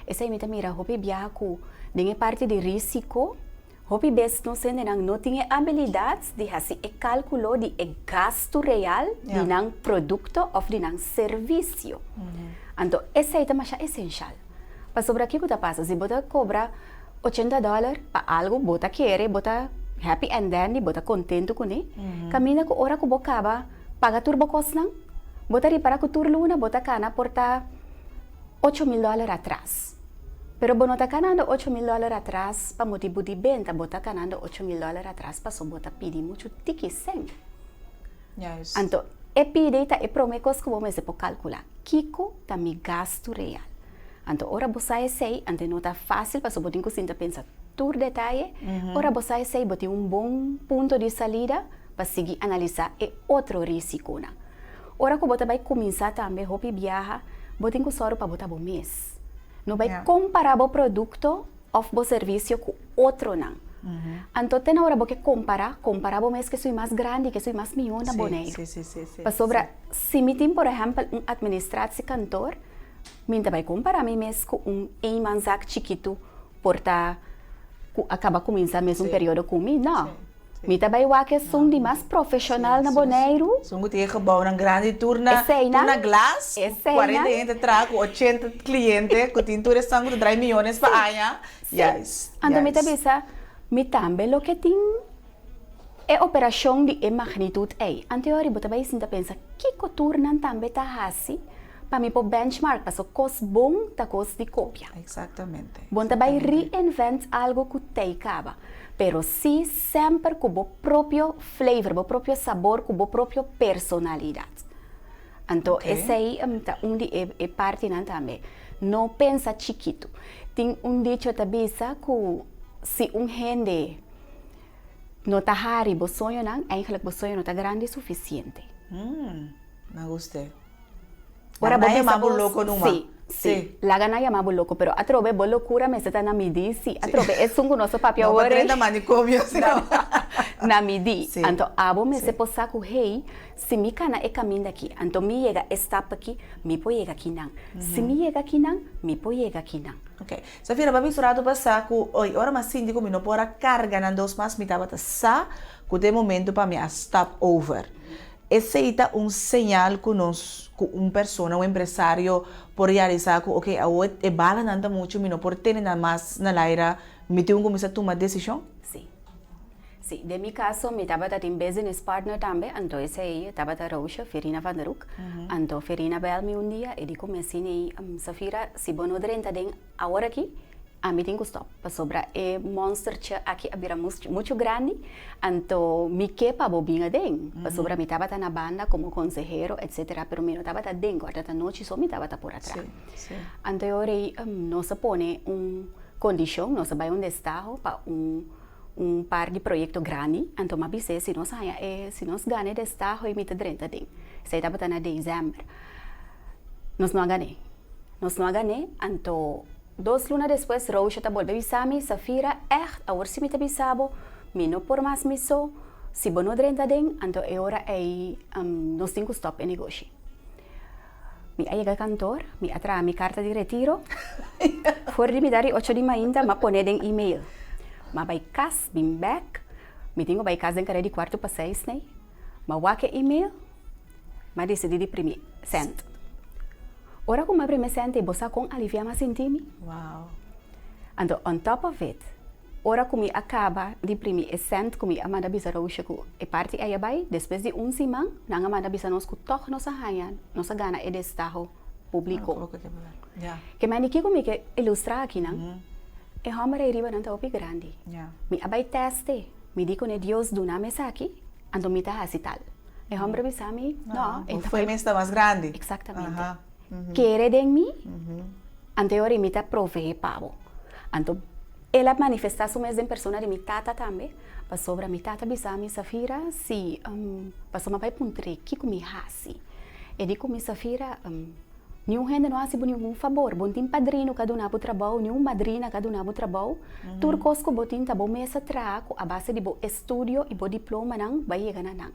Essa imita mira hopi biaha ko den parte de risco hopi best no sende nang no tinha habilidades de hasi cálculo de gasto real de nang produto of de nang servicio. Anto essa é mais essencial. Para sobre aqui que tá passa se bota cobra $80 para algo, bota querer, bota happy and then, bota contento com ele. Camina com hora que bocaba, paga turbo cosnan, bota repara com turluna, bota cana porta $8,000 atrás. Pero bonota canando $8,000 atrás para motivo de venda, bota canando $8,000 atrás para só bota pedir muito tiki sem. Anto, pide ta promekos que vamos por calcular. Kiko ta mi gasto real. Então, ora você sei, ante não tá fácil, para botin que sinta pensa todo detalhe. Ora você sei, botin bom ponto de saída para seguir analisar outro risco, né? Ora que você vai começar também a viajar, botin que só para botar bom mês. Não vai comparar o produto ou o serviço com outro, não. Então, tem hora que comparar o mês que sou mais grande, que sou mais milhão na boneira. Para sobra, se me tem, por exemplo, administrador cantor, minta vai comparar mi mês com manzac chiquito, porta acaba começar mesmo período comigo, não. Minta vai que são de mais profissional na boneiro. São que gebouw een grande turna glass, 40 gente trago, 80 clientes, que tem tour sangue de 3 milhões para año. Yes. Então, minta bisa, mi também lo que tem é operação de magnitude aí. Anterior, você vai sentar pensar que turna também tá assim. Para mim, para benchmark, para o custo bom, tá custo de cópia. Exatamente. Bom, também reinvent algo que te acaba. Pero sim, sempre com o próprio flavor, o próprio sabor, com a própria personalidade. Então, esse aí é parte também. Não pensa chiquito. Tem dicho também que se gente não está hari, o sonho não, eigenlijk o sonho não está grande o suficiente. Me gostei. Ora, vos llamamos loco numa. Sí. La gana llamamos loco, pero a trove vos locura me está na midi, sí. A trove es un nosso papel agora. Não, prenda manicômio, na midi. Então, abo me se possa com rei, se mi cana é caminho daqui. Então, mi chega estapa aqui, mi pode chegar aqui não. Se mi chega aqui não, mi pode chegar aqui não. Ok. Safira, babi surado passar com, oi, ora mas síndico, mi não pode carga na dos mas mi tava sa, com de momento para mi a stop over. Esse é sinal que nós, persona, empresário, por realizar que, ok, a bala não muito, mas não por ter nada mais na laira, me tem começar a tomar decisão? Sim. Sim, de meu caso, me estava em business partner também, então esse aí, estava a Rocha, Ferina Van der Hoek, então Ferina veio me dia, e disse comecei Safira, se você não renta agora aqui, a mim tem que stop, para sobrar é monster aqui abira muito grande, então me quepa bobinha den, para sobrar me estava na banda como consejero, etc. Pero me não estava dentro, até noite só me estava por atrás. Então eu nós põe condição, nós vai está para par de projeto grande, então me avise se nós ganha desta e me renta den, se estava na dezembro, nós não ganhei, então 2 lunas depois, Rocha está voltando a avisar-me, Safira, agora se me está avisando, me não por mais me só, se você não renta den, então é hora aí, nós temos que stop e negócio. Me chega cantor, me atrás minha carta de retiro, fora de me dar 8 de manhã, me põe em e-mail. Me vai casa, bem back, me tenho vai casa em cara de quarto para 6, né? Me waque e-mail, me decidi de imprimir, send. Ora como abrir sente e bossa com alivia mais intimi. Wow. Então, on top of it, ora como acaba de imprimir e sent como a manda bisa roxa com e parte aí vai, depois de semana, nanga manda bisa nos com toque nossa hanha, nossa gana é destajo público. Que mani que como que ilustrar aqui não? E hamara riba não tá opi grande. Me abai teste, me digo ne Deus do na mesa aqui, ando me tá asital. E hamara bisa mi, não, foi mesa mais grande. Exatamente. Quer de mim, anterior me está provee pavo. Então, ela manifestação mesmo em persona de minha tata também, para sobre minha tata bisami Safira, se passou uma vai puntre que comi hasi. E digo mi Safira, nenhum gente não hace nenhum favor, bom tem padrino cada um pro trabalho, nenhum madrina cada um pro trabalho. Turcos que botin tá bom mesa trago a base de bo estudio e bo diploma não vai chegar não.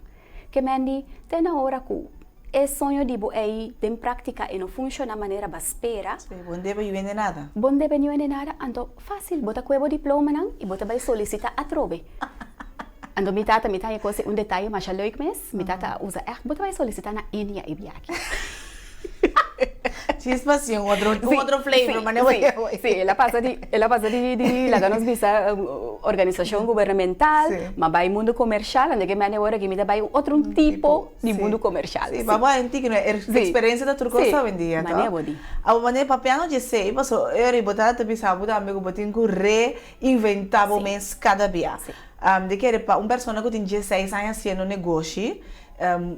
Que mendi tem na hora que é sonho de bo aí tem prática e não funciona da maneira baspera. Bom deve vender nada. Bom deve não vender nada, então fácil, bota cuevo diploma não e bota vai solicitar a trove. Então mi tata coisa detalhe mas leuk mes, mi tata usa bota vai solicitar na Índia e viaje. Chispa assim, outro flavor, mas não é. Sim, ela passa de lá que nós visa organização governamental, mas vai mundo comercial, onde que me agora que me dá vai outro tipo de mundo comercial. Sim, mas vai antigo, né? Experiência da turco só vendia, tá? Mané bodi. A mané papel não sei, mas eu ribotar também sabe da amigo botin que reinventar o mês cada dia. De que era uma pessoa que tem 16 anos fazendo negócio,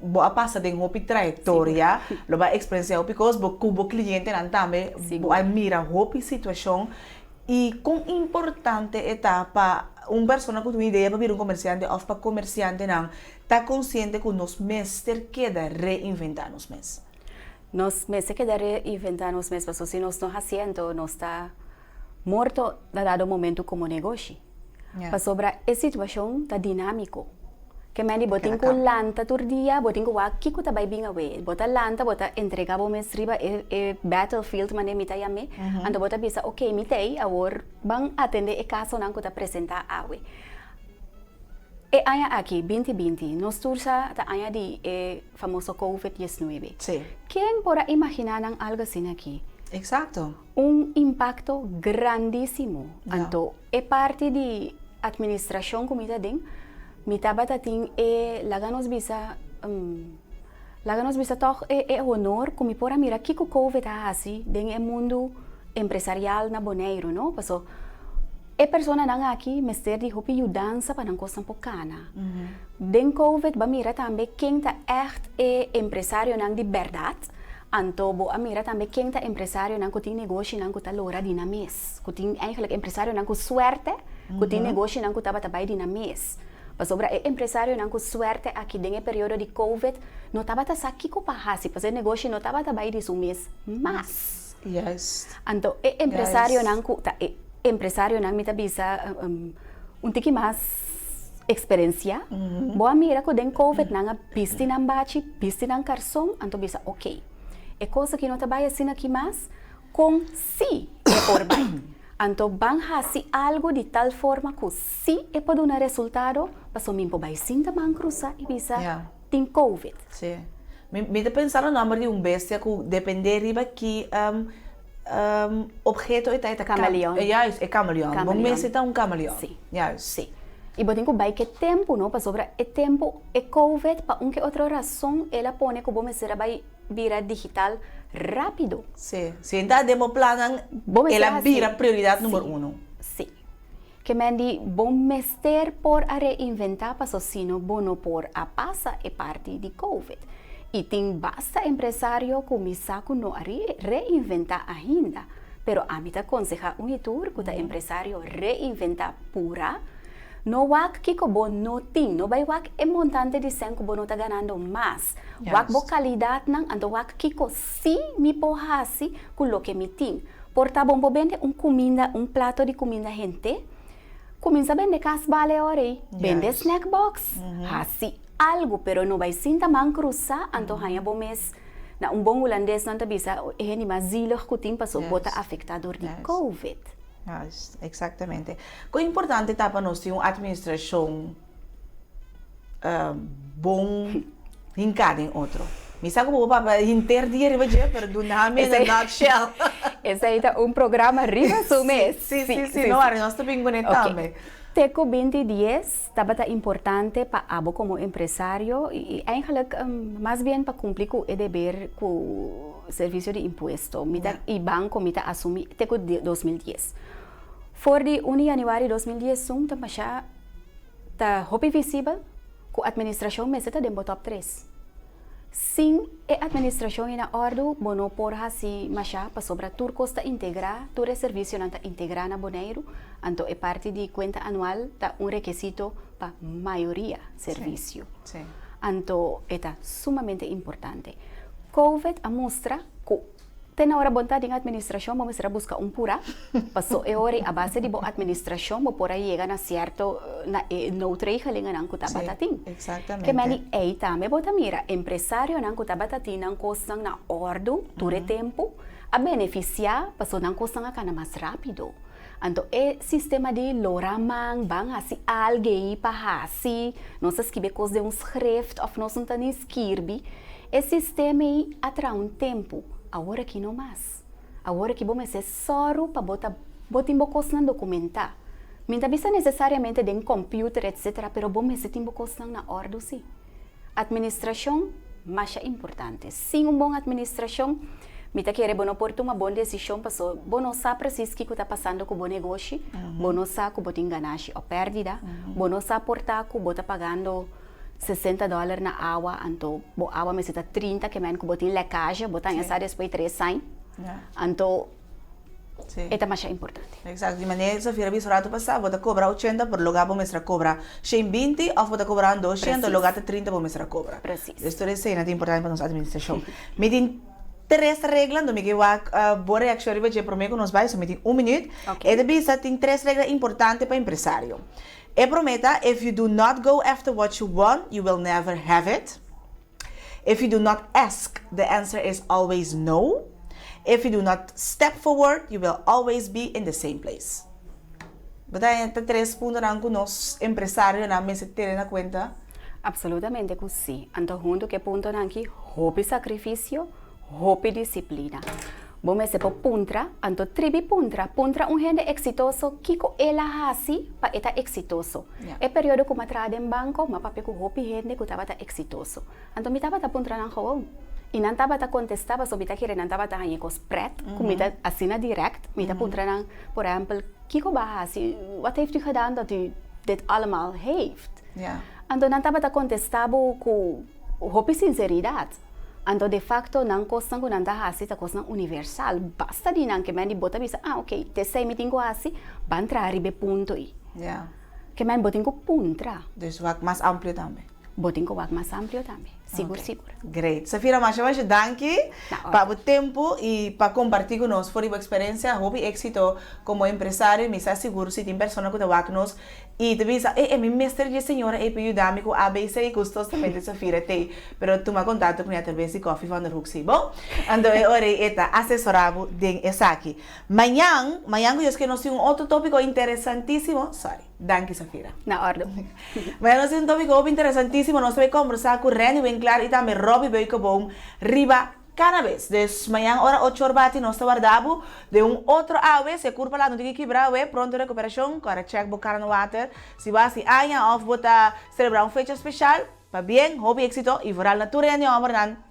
boa passa de hopi trayectoria, lo ba experiencia hopi cos, bo kubo cliente nan tambe, bo admira hopi situação e quão importante etapa persona que tem ideia para vir comerciante ou para comerciante não está consciente que nos meses queda reinventar nos meses. Nos meses queda reinventar nos meses, porque se nós não fazendo, nós está morto dado momento como negócio. Para sobre a situação está dinâmico. Que meni botin ko lanta tur dia, botin ko waki ko tabay binga we. Bota lanta, bota entrega bo mes riba battlefield mane mita yame. Ando bota bisa okay mitay awor bang atende e caso nang ko ta presenta awe. E aya aqui 2020, nos tursa ta aya di famoso COVID-19. Sí. Quem pora imaginar nang algo assim aqui? Exacto. Impacto grandíssimo. Anto e parte de administração comida den mita batating laganos bisa toch honor kumi pora mira kiko COVID hasi den mundo empresarial na Bonaire, no? Paso persona nang aqui mester di hopi yudança para nang kosang pokana. Den COVID ba mira tambe quem ta echt empresário nang di verdade. Anto bo amira tambe quem ta empresário nang kuting negócio nang kuta lora dinamis. Kuting eigenlijk empresário nang ku suerte, kuting negócio nang kuta batabay dinamis. Sobre empresário não com sorte aqui dentro período de COVID não estava tá aqui com parrasi, fazer negócio não estava tá bem disso mês, mas então empresário não com empresário não me tá bisa tiki mais experiência, boa mira com dentro COVID não piste não bate, piste não carson, então bisa ok, é coisa que não tá bem assim aqui mais com si é por bem. Então, van fazer algo de tal forma que se é para dar resultado, para mim vai sinta man cruzar e bisa tem COVID. Sim. Me tá pensando no número de bestia que depende riba que objeto é camaleão. É camaleão. Bom mês é camaleão. Sim. Sim. E botem que vai que tempo, não? Para sobre o tempo é COVID, para que outra razão ela põe que o bom mês vai virar digital rápido. Sim. Se ainda demo planan, ela vira prioridade número 1. Sim. Que mendi bom mester por a reinventar passo sino bono por a passa é parte de COVID. E tem basta empresário começar com não reinventar ainda. Pero a mim te aconselha tour que o empresário reinventar pura. No wak kiko bo no ting, no bay wak e montante de sen ko bo no ta ganando mas. Wak bo kalidad nang ando wak kiko si mi po hasi ku lo que mi ting. Porta bombo bende comida, plato de comida gente. Comienza bende cas vale ore, bende snack box. Hasi algo, pero no bay sinta man cruza anto hanya bo mes na bom holandês não tá bisa ni mazilig kuting paso bota afectador de COVID. Exatamente. O importante é para nós ter uma administração bom em cada outro. Me sabe como para interdir riba je, pero do nome na nutshell. Esse aí tá programa riba so mês. Sim, não é nós também conectamos. Teco 2010 estava importante para abo como empresário e eigenlijk mais bem para cumprir com o dever com o serviço de imposto. E banco mita assumir teco 2010. For de 1 januari 2010, tá hopi visível que a administração meseta dembo top 3. Sim, a administração na ordem, bono por hasi masha para sobra tur costa integrar, tur serviço não tá integrar na Bonaire, então é parte de conta anual tá requisito para maioria serviço. Sim. Então é sumamente importante. COVID a mostra que tem hora vontade em administração, vamos buscar pura, passou é hora a base de boa administração, vou por aí chegar na certo na outra linha não cuta batatin. Exatamente. Que mani aí também bota mira empresário não cuta batatin não costa na ordem, dure tempo, a beneficiar, passou não costa na cana mais rápido. Então é sistema de loramang, bang hasi alguém para hasi, não se escreve coisa de schrift of não se tá nem escreve, é sistema aí atrai tempo. Agora que não mais. Agora que vamos ser só para botar coisa na documentar. Não precisa necessariamente de computer, etc. Pero vamos ter coisa na ordem, sim. Administração, mais importante. Sem boa administração, me tá querendo bono por uma boa decisão, passou bono sabe preciso que está passando com o negócio, bono sabe que bota enganache ou perdida, bono sabe portar que bota pagando $60 na água, então a água me está 30 que men que botin lecagem, botar essa depois 3 anos. Então é mais importante. Exato, de maneira que Safira visorado passar, você cobra 80 por lugar para mestra cobra 120 ou você cobra 200 lugar 30 para mestra cobra. Preciso. Isto é importante para nossa administração. Me tem 3 regras, do que boa reação riba de prometo nos vai, me tem 1 minuto. E depois tem 3 regras importantes para empresário. E prometa, if you do not go after what you want, you will never have it. If you do not ask, the answer is always no. If you do not step forward, you will always be in the same place. Basta 3 pontos que nós empresários na mesa terem na conta. Absolutamente que sim. Então, junto que ponto aqui, hobby sacrifício, hobby disciplina. Bom, se por puntra, então tribi puntra gente exitoso, kiko ela hasi para estar exitoso. É período que eu trabalho em banco, mas para que hobby gente que estava exitoso. Então, me estava puntra na rua. E não estava contestava sobre que não estava aí com spread, como me assina direct, me puntra na, por exemplo, kiko bahasi, wat heeft u gedaan dat u dit allemaal heeft? Então, não estava contestava com hobby sinceridade. Então, de facto, não costa que não está assim, é coisa universal. Basta de não que me bota bisa, ok, te sei me tenho assim, vai entrar arriba ponto aí. Que me botem com puntra. Dus wat mais amplo também. Botem com mais amplo também. Seguro. Great. Safira, mais danke para o tempo e para compartilhar conosco a experiência, hobby, éxito como empresário, me está seguro se tem pessoa que está conosco e te diz, mi mestre de senhora, para ajudar-me com ABC e custos também de Safira, pero tu me contato com a talvez de coffee van der Hoek, bom? Então, agora está assessorado de essa aqui. Amanhã, eu que nós temos outro tópico interessantíssimo, danke Safira. Na ordem. Amanhã nós temos um tópico interessantíssimo, nós vamos conversar com Reni bem claro e também Robbie Beukebom, riba cannabis. Dus amanhã, hora 8 horas, nós guardamos de outro ave, se curva lá, não tem que quebrar, pronto recuperação, agora check bocar no water, se vai se aia, ou botar celebrar fecha especial, para bem, hobby éxito e voral natureza, não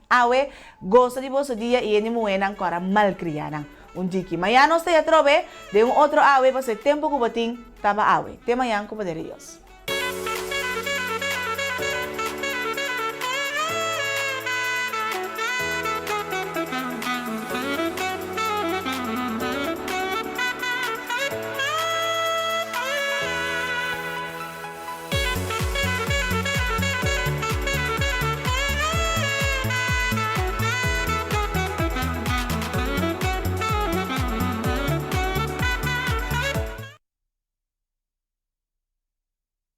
ave, gosta de vosso dia e ele moena agora malcriada. Diki. Amanhã nós te trove de outro ave, para ser tempo que botin, tava ave. Até amanhã, com poder Deus.